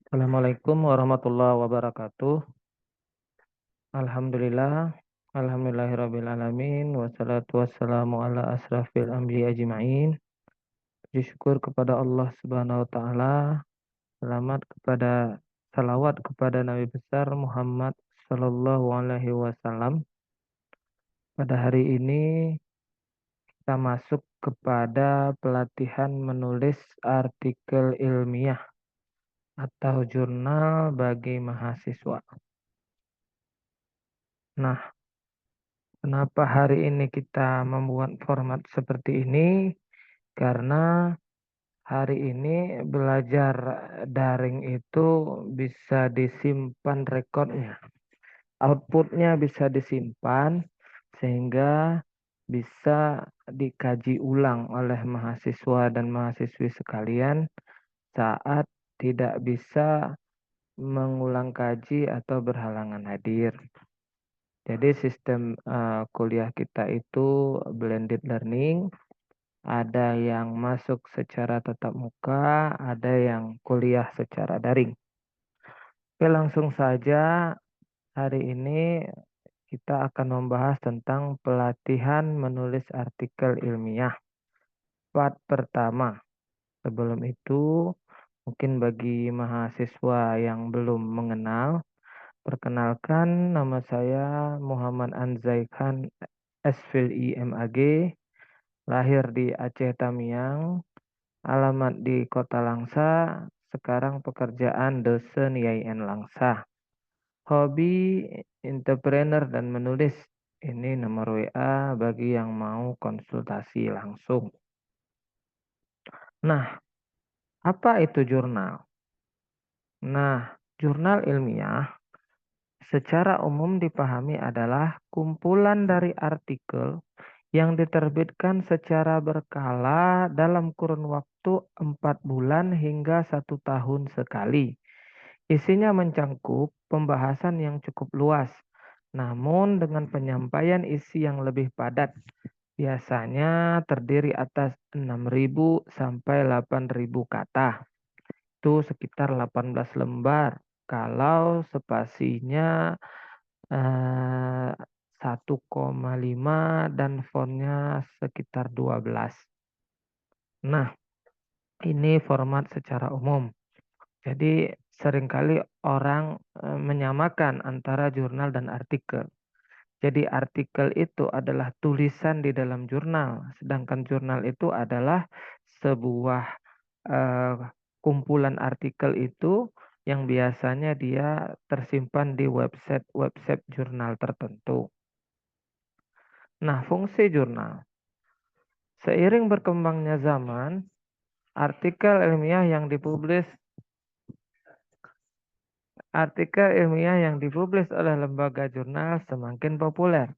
Assalamualaikum warahmatullahi wabarakatuh. Alhamdulillah, alhamdulillahirabbil alamin wassalatu wassalamu ala asrafil anbiya ajmain. Puji syukur kepada Allah Subhanahu wa taala. Selamat kepada salawat kepada Nabi besar Muhammad sallallahu alaihi wasallam. Pada hari ini kita masuk kepada pelatihan menulis artikel ilmiah atau jurnal bagi mahasiswa. Nah, kenapa hari ini kita membuat format seperti ini? Karena hari ini belajar daring itu bisa disimpan rekodnya. Outputnya bisa disimpan sehingga bisa dikaji ulang oleh mahasiswa dan mahasiswi sekalian saat tidak bisa mengulang kaji atau berhalangan hadir. Jadi sistem kuliah kita itu blended learning, ada yang masuk secara tatap muka, ada yang kuliah secara daring. Oke, langsung saja hari ini kita akan membahas tentang pelatihan menulis artikel ilmiah. Part pertama. Sebelum itu, mungkin bagi mahasiswa yang belum mengenal, perkenalkan nama saya Muhammad Anzaikan SVI MAG, lahir di Aceh Tamiang, alamat di Kota Langsa, sekarang pekerjaan dosen YIN Langsa. Hobi entrepreneur dan menulis. Ini nomor WA bagi yang mau konsultasi langsung. Nah, apa itu jurnal? Nah, jurnal ilmiah secara umum dipahami adalah kumpulan dari artikel yang diterbitkan secara berkala dalam kurun waktu 4 bulan hingga 1 tahun sekali. Isinya mencangkup pembahasan yang cukup luas, namun dengan penyampaian isi yang lebih padat. Biasanya terdiri atas 6.000 sampai 8.000 kata. Itu sekitar 18 lembar. Kalau spasinya 1,5 dan fontnya sekitar 12. Nah, ini format secara umum. Jadi seringkali orang menyamakan antara jurnal dan artikel. Jadi artikel itu adalah tulisan di dalam jurnal, sedangkan jurnal itu adalah sebuah eh, kumpulan artikel itu yang biasanya dia tersimpan di website jurnal tertentu. Nah, fungsi jurnal. Seiring berkembangnya zaman, artikel ilmiah yang dipublis oleh lembaga jurnal semakin populer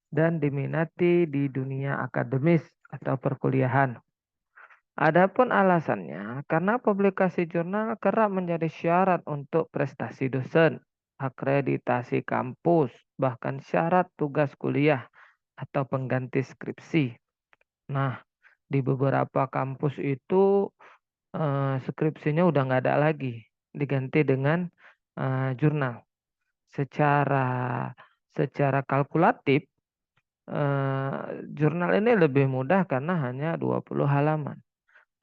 dan diminati di dunia akademis atau perkuliahan. Adapun alasannya, karena publikasi jurnal kerap menjadi syarat untuk prestasi dosen, akreditasi kampus, bahkan syarat tugas kuliah atau pengganti skripsi. Nah, di beberapa kampus itu skripsinya udah nggak ada lagi, diganti dengan jurnal. Secara secara kalkulatif, jurnal ini lebih mudah karena hanya 20 halaman.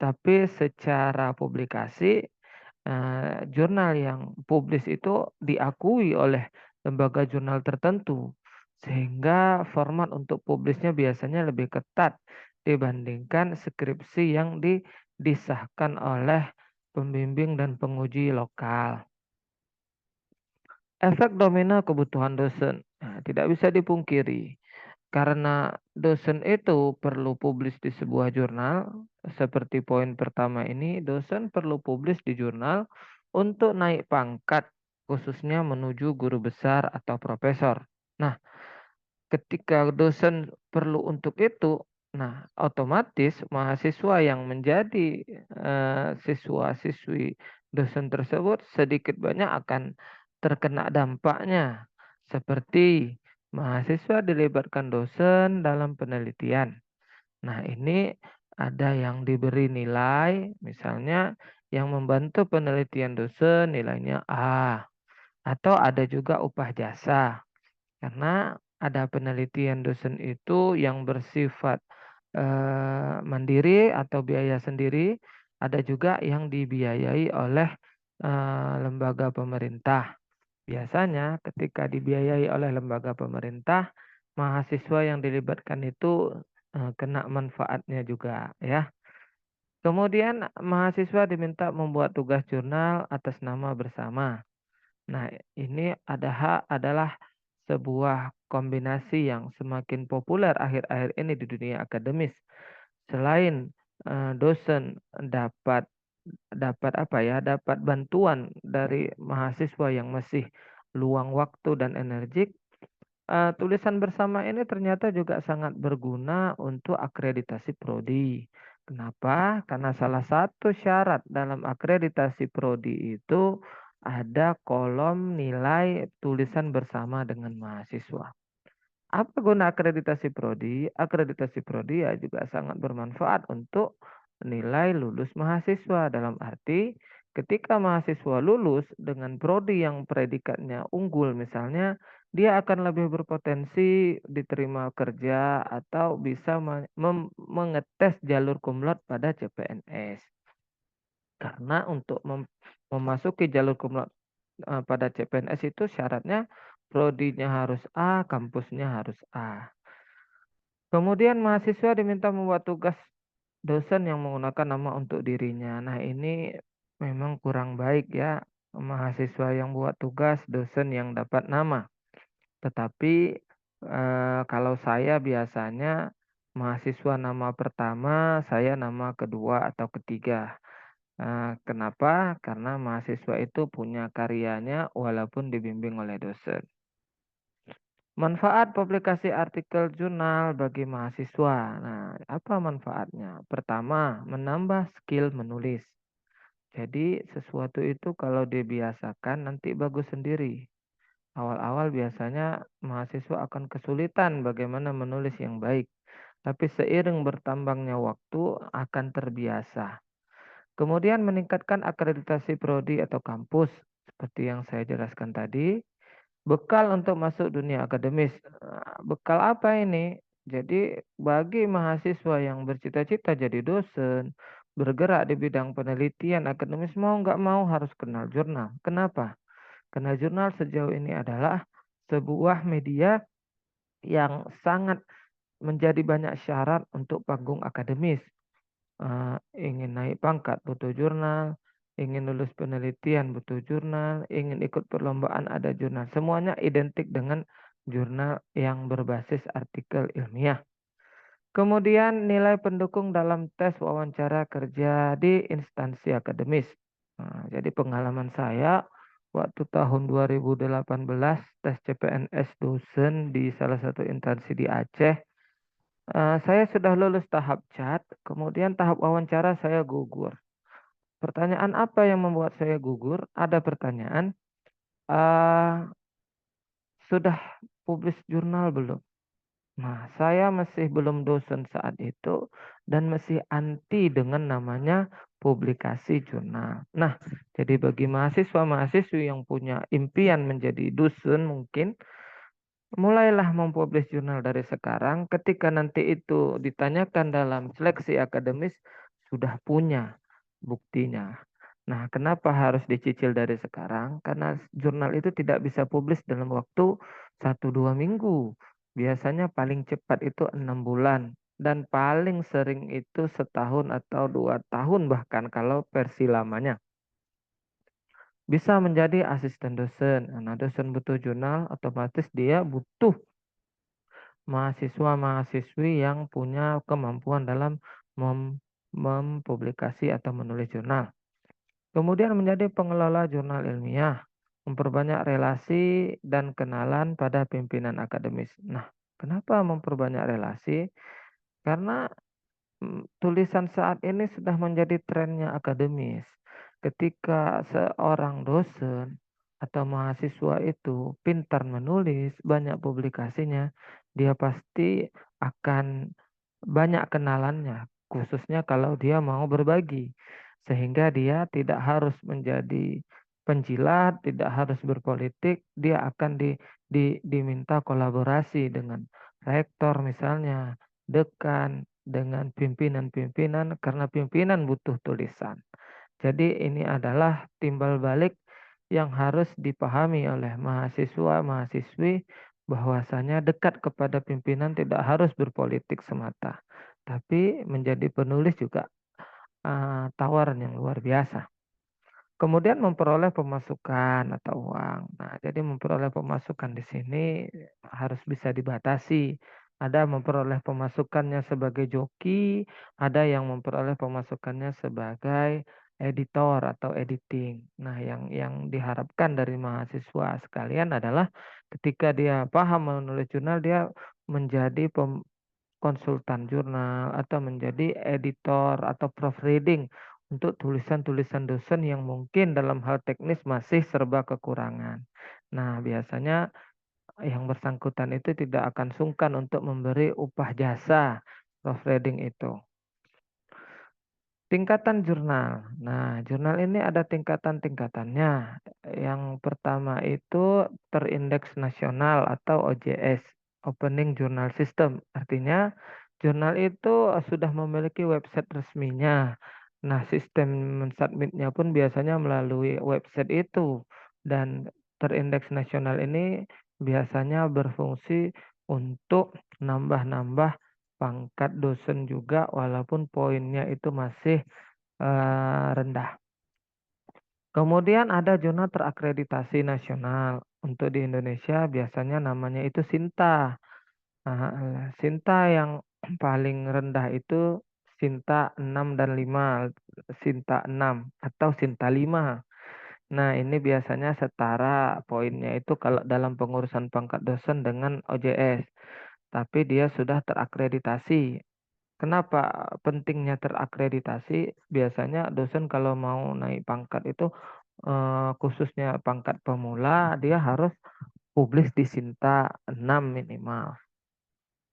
Tapi secara publikasi, jurnal yang publis itu diakui oleh lembaga jurnal tertentu. Sehingga format untuk publisnya biasanya lebih ketat dibandingkan skripsi yang disahkan oleh pembimbing dan penguji lokal. Efek domino kebutuhan dosen. Nah, tidak bisa dipungkiri. Karena dosen itu perlu publis di sebuah jurnal, seperti poin pertama ini, dosen perlu publis di jurnal untuk naik pangkat, khususnya menuju guru besar atau profesor. Nah, ketika dosen perlu untuk itu, nah otomatis mahasiswa yang menjadi siswa-siswi dosen tersebut sedikit banyak akan terkena dampaknya. Seperti mahasiswa dilibatkan dosen dalam penelitian. Nah, ini ada yang diberi nilai, misalnya yang membantu penelitian dosen nilainya A. Atau ada juga upah jasa. Karena ada penelitian dosen itu yang bersifat mandiri atau biaya sendiri, ada juga yang dibiayai oleh lembaga pemerintah. Biasanya ketika dibiayai oleh lembaga pemerintah, mahasiswa yang dilibatkan itu kena manfaatnya juga ya. Kemudian mahasiswa diminta membuat tugas jurnal atas nama bersama. Nah, ini adalah sebuah kombinasi yang semakin populer akhir-akhir ini di dunia akademis. Selain dosen dapat dapat apa ya, dapat bantuan dari mahasiswa yang masih luang waktu dan energik, tulisan bersama ini ternyata juga sangat berguna untuk akreditasi prodi. Kenapa? Karena salah satu syarat dalam akreditasi prodi itu ada kolom nilai tulisan bersama dengan mahasiswa. Apa guna akreditasi prodi? Akreditasi prodi ya juga sangat bermanfaat untuk nilai lulus mahasiswa. Dalam arti ketika mahasiswa lulus dengan prodi yang predikatnya unggul misalnya, dia akan lebih berpotensi diterima kerja atau bisa mengetes jalur kumlot pada CPNS. Karena untuk memasuki jalur kumlot pada CPNS itu syaratnya prodinya harus A, kampusnya harus A. Kemudian mahasiswa diminta membuat tugas dosen yang menggunakan nama untuk dirinya. Nah, ini memang kurang baik ya, mahasiswa yang buat tugas dosen yang dapat nama. Tetapi kalau saya biasanya mahasiswa nama pertama, saya nama kedua atau ketiga. Kenapa? Karena mahasiswa itu punya karyanya walaupun dibimbing oleh dosen. Manfaat publikasi artikel jurnal bagi mahasiswa. Nah, apa manfaatnya? Pertama, menambah skill menulis. Jadi, sesuatu itu kalau dibiasakan nanti bagus sendiri. Awal-awal biasanya mahasiswa akan kesulitan bagaimana menulis yang baik. Tapi seiring bertambahnya waktu akan terbiasa. Kemudian meningkatkan akreditasi prodi atau kampus. Seperti yang saya jelaskan tadi. Bekal untuk masuk dunia akademis. Bekal apa ini? Jadi bagi mahasiswa yang bercita-cita jadi dosen, bergerak di bidang penelitian akademis mau nggak mau harus kenal jurnal. Kenapa? Karena jurnal sejauh ini adalah sebuah media yang sangat menjadi banyak syarat untuk panggung akademis. Ingin naik pangkat butuh jurnal, ingin lulus penelitian butuh jurnal, ingin ikut perlombaan ada jurnal. Semuanya identik dengan jurnal yang berbasis artikel ilmiah. Kemudian nilai pendukung dalam tes wawancara kerja di instansi akademis. Jadi pengalaman saya waktu tahun 2018 tes CPNS dosen di salah satu instansi di Aceh. Saya sudah lulus tahap cat, kemudian tahap wawancara saya gugur. Pertanyaan apa yang membuat saya gugur? Ada pertanyaan, uh, sudah publis jurnal belum? Nah, saya masih belum dosen saat itu dan masih anti dengan namanya publikasi jurnal. Nah, jadi bagi mahasiswa-mahasiswi yang punya impian menjadi dosen mungkin, mulailah mempublish jurnal dari sekarang. Ketika nanti itu ditanyakan dalam seleksi akademis, sudah punya buktinya. Nah, kenapa harus dicicil dari sekarang? Karena jurnal itu tidak bisa publish dalam waktu 1-2 minggu. Biasanya paling cepat itu 6 bulan. Dan paling sering itu setahun atau 2 tahun bahkan kalau versi lamanya. Bisa menjadi asisten dosen. Nah, dosen butuh jurnal, otomatis dia butuh mahasiswa-mahasiswi yang punya kemampuan dalam mempublikasi atau menulis jurnal. Kemudian menjadi pengelola jurnal ilmiah, memperbanyak relasi dan kenalan pada pimpinan akademis. Nah, kenapa memperbanyak relasi? Karena tulisan saat ini sudah menjadi trennya akademis. Ketika seorang dosen atau mahasiswa itu pintar menulis, banyak publikasinya, dia pasti akan banyak kenalannya, khususnya kalau dia mau berbagi. sehingga dia tidak harus menjadi penjilat, tidak harus berpolitik, dia akan diminta kolaborasi dengan rektor misalnya, dekan, dengan pimpinan-pimpinan karena pimpinan butuh tulisan. Jadi ini adalah timbal balik yang harus dipahami oleh mahasiswa-mahasiswi bahwasanya dekat kepada pimpinan tidak harus berpolitik semata, tapi menjadi penulis juga tawaran yang luar biasa. Kemudian memperoleh pemasukan atau uang. Nah, jadi memperoleh pemasukan di sini harus bisa dibatasi. Ada memperoleh pemasukannya sebagai joki, ada yang memperoleh pemasukannya sebagai editor atau editing. Nah, yang diharapkan dari mahasiswa sekalian adalah ketika dia paham menulis jurnal, dia menjadi konsultan jurnal atau menjadi editor atau proofreading untuk tulisan-tulisan dosen yang mungkin dalam hal teknis masih serba kekurangan. Nah, biasanya yang bersangkutan itu tidak akan sungkan untuk memberi upah jasa proofreading itu. Tingkatan jurnal. Nah, jurnal ini ada tingkatan-tingkatannya. Yang pertama itu terindeks nasional atau OJS, Opening Journal System. Artinya jurnal itu sudah memiliki website resminya. Nah, sistem mensubmitnya pun biasanya melalui website itu. Dan terindeks nasional ini biasanya berfungsi untuk nambah-nambah pangkat dosen juga walaupun poinnya itu masih rendah. Kemudian ada jurnal terakreditasi nasional. Untuk di Indonesia biasanya namanya itu Sinta. Sinta yang paling rendah itu Sinta 6 dan 5, Sinta 6 atau Sinta 5. Nah, ini biasanya setara poinnya itu kalau dalam pengurusan pangkat dosen dengan OJS, tapi dia sudah terakreditasi. Kenapa pentingnya terakreditasi? Biasanya dosen kalau mau naik pangkat itu khususnya pangkat pemula dia harus publis di Sinta 6 minimal.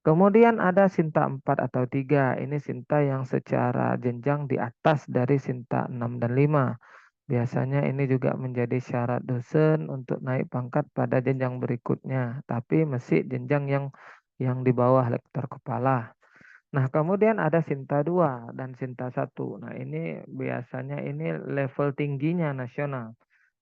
Kemudian ada Sinta 4 atau 3. Ini Sinta yang secara jenjang di atas dari Sinta 6 dan 5. Biasanya ini juga menjadi syarat dosen untuk naik pangkat pada jenjang berikutnya, tapi mesti jenjang yang di bawah lektor kepala. Nah, kemudian ada Sinta 2 dan Sinta 1. Nah, ini biasanya ini level tingginya nasional.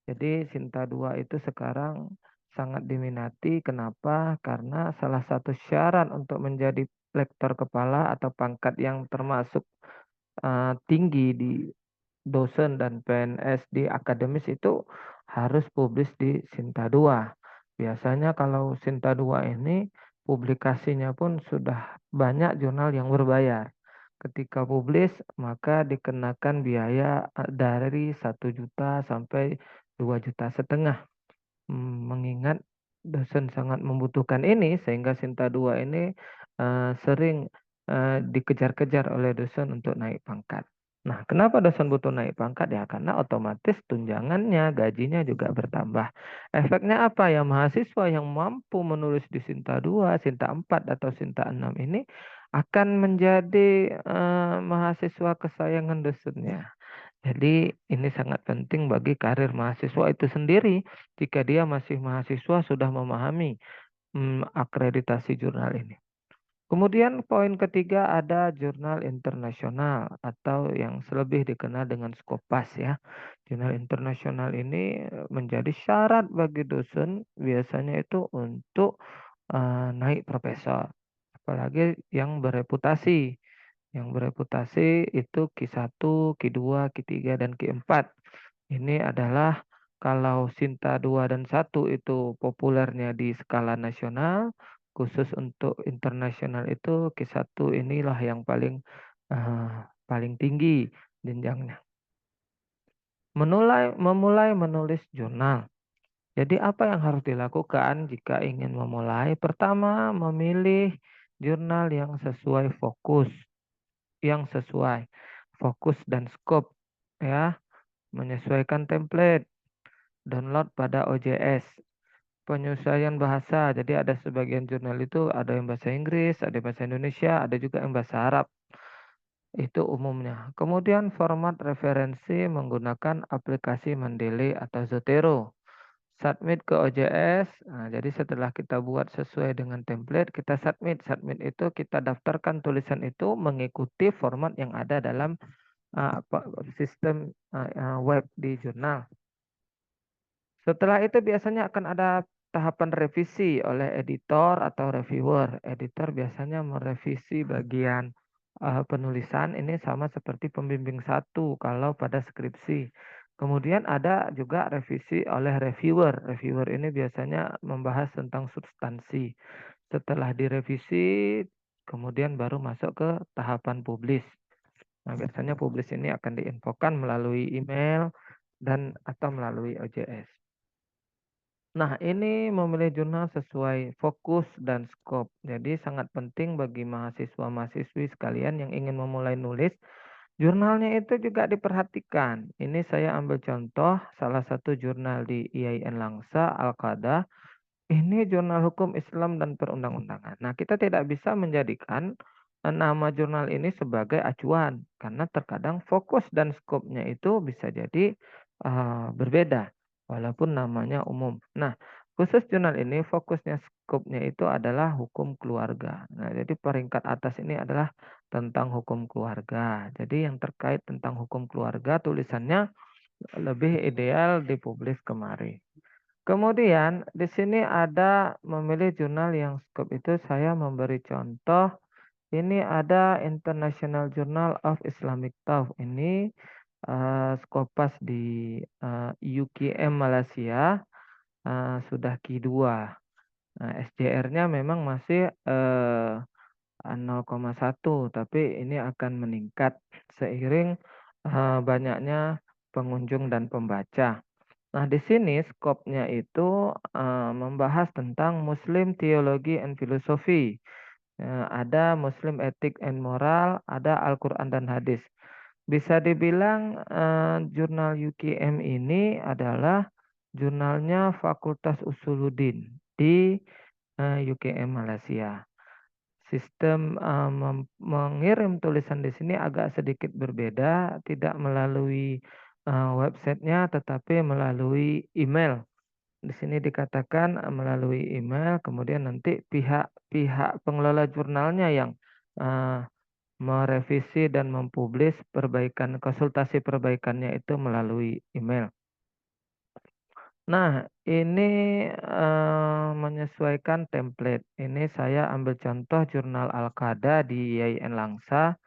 Jadi Sinta 2 itu sekarang sangat diminati. Kenapa? Karena salah satu syarat untuk menjadi lektor kepala atau pangkat yang termasuk tinggi di dosen dan PNS di akademis itu harus publis di Sinta 2. Biasanya kalau Sinta 2 ini publikasinya pun sudah banyak jurnal yang berbayar. Ketika publis maka dikenakan biaya dari 1 juta sampai 2,5 juta. Mengingat dosen sangat membutuhkan ini sehingga Sinta 2 ini sering dikejar-kejar oleh dosen untuk naik pangkat. Nah, kenapa dosen butuh naik pangkat? Ya, karena otomatis tunjangannya, gajinya juga bertambah. Efeknya apa ya? Mahasiswa yang mampu menulis di Sinta 2, Sinta 4, atau Sinta 6 ini akan menjadi mahasiswa kesayangan dosennya. Jadi ini sangat penting bagi karir mahasiswa itu sendiri jika dia masih mahasiswa sudah memahami akreditasi jurnal ini. Kemudian poin ketiga ada jurnal internasional atau yang selebih dikenal dengan Skopas ya. Jurnal internasional ini menjadi syarat bagi dosen biasanya itu untuk naik profesor. Apalagi yang bereputasi. Yang bereputasi itu Q1, Q2, Q3, dan Q4. Ini adalah kalau Sinta 2 dan 1 itu populernya di skala nasional, khusus untuk internasional itu Q1 inilah yang paling tinggi jenjangnya. Memulai menulis jurnal. Jadi apa yang harus dilakukan jika ingin memulai? Pertama, memilih jurnal yang sesuai fokus dan scope ya, menyesuaikan template, download pada OJS, penyesuaian bahasa. Jadi ada sebagian jurnal itu ada yang bahasa Inggris, ada bahasa Indonesia, ada juga yang bahasa Arab. Itu umumnya. Kemudian format referensi menggunakan aplikasi Mendeley atau Zotero. Submit ke OJS. Nah, jadi setelah kita buat sesuai dengan template, kita submit. Submit itu kita daftarkan tulisan itu mengikuti format yang ada dalam sistem web di jurnal. Setelah itu biasanya akan ada tahapan revisi oleh editor atau reviewer. Editor biasanya merevisi bagian penulisan ini sama seperti pembimbing satu kalau pada skripsi. Kemudian ada juga revisi oleh reviewer. Reviewer ini biasanya membahas tentang substansi. Setelah direvisi, kemudian baru masuk ke tahapan publish. Nah, biasanya publish ini akan diinfokan melalui email dan atau melalui OJS. Nah, ini memilih jurnal sesuai fokus dan skop. Jadi sangat penting bagi mahasiswa-mahasiswi sekalian yang ingin memulai nulis, jurnalnya itu juga diperhatikan. Ini saya ambil contoh salah satu jurnal di IAIN Langsa, Al-Qaeda. Ini jurnal hukum Islam dan perundang-undangan. Nah, kita tidak bisa menjadikan nama jurnal ini sebagai acuan karena terkadang fokus dan skopnya itu bisa jadi berbeda walaupun namanya umum. Nah, khusus jurnal ini fokusnya skopnya itu adalah hukum keluarga. Nah, jadi peringkat atas ini adalah tentang hukum keluarga. Jadi yang terkait tentang hukum keluarga tulisannya lebih ideal dipublis kemari. Kemudian di sini ada memilih jurnal yang skop itu saya memberi contoh. Ini ada International Journal of Islamic Thought. Ini Skopas di UKM Malaysia sudah Q2. Nah, SJR-nya memang masih 0,1, tapi ini akan meningkat seiring banyaknya pengunjung dan pembaca. Nah, di sini skopnya itu membahas tentang Muslim Theology and Philosophy. Ada Muslim Ethic and Moral, ada Al-Quran dan Hadis. Bisa dibilang jurnal UKM ini adalah jurnalnya Fakultas Usuluddin di UKM Malaysia. Sistem mengirim tulisan di sini agak sedikit berbeda, tidak melalui websitenya, tetapi melalui email. Di sini dikatakan melalui email, kemudian nanti pihak pengelola jurnalnya yang uh, merevisi dan mempublis perbaikan konsultasi perbaikannya itu melalui email. Nah, ini menyesuaikan template. Ini saya ambil contoh jurnal Al-Qada di IAIN Langsa.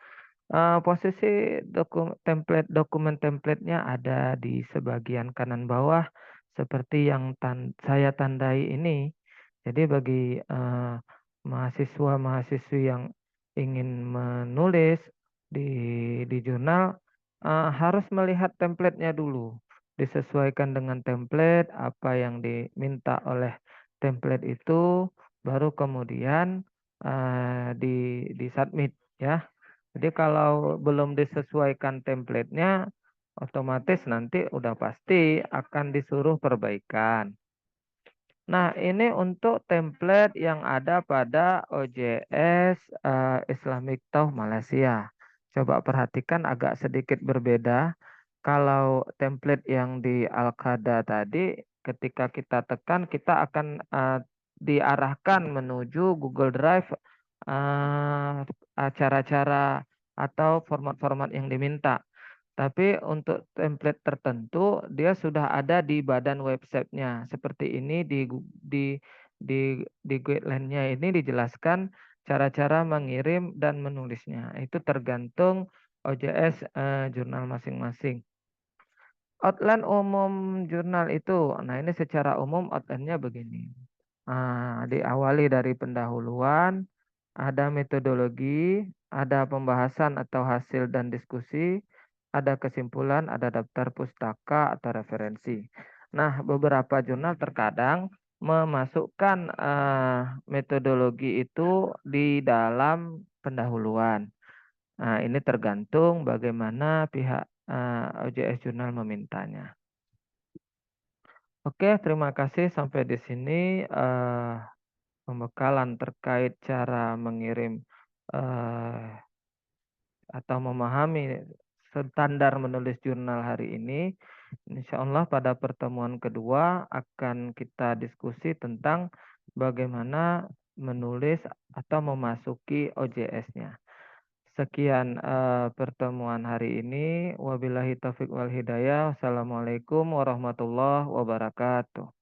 Posisi template dokumen templatenya ada di sebagian kanan bawah seperti yang saya tandai ini. Jadi bagi mahasiswa-mahasiswi yang ingin menulis di jurnal harus melihat templatenya dulu. Disesuaikan dengan template apa yang diminta oleh template itu, baru kemudian di submit ya. Jadi kalau belum disesuaikan templatenya, otomatis nanti udah pasti akan disuruh perbaikan. Nah, ini untuk template yang ada pada OJS Islamic Thought Malaysia. Coba perhatikan agak sedikit berbeda. Kalau template yang di Al-Qada tadi, ketika kita tekan, kita akan diarahkan menuju Google Drive cara-cara atau format-format yang diminta. Tapi untuk template tertentu dia sudah ada di badan websitenya. Seperti ini di guideline-nya ini dijelaskan cara-cara mengirim dan menulisnya. Itu tergantung OJS jurnal masing-masing. Outline umum jurnal itu, nah ini secara umum outline-nya begini. Diawali dari pendahuluan, ada metodologi, ada pembahasan atau hasil dan diskusi, ada kesimpulan, ada daftar pustaka atau referensi. Nah, beberapa jurnal terkadang memasukkan metodologi itu di dalam pendahuluan. Nah, ini tergantung bagaimana pihak OJS Jurnal memintanya. Oke, terima kasih sampai di sini pembekalan terkait cara mengirim atau memahami standar menulis jurnal hari ini, insya Allah pada pertemuan kedua akan kita diskusi tentang bagaimana menulis atau memasuki OJS-nya. Sekian pertemuan hari ini. Wabillahi taufik wal hidayah. Wassalamualaikum warahmatullahi wabarakatuh.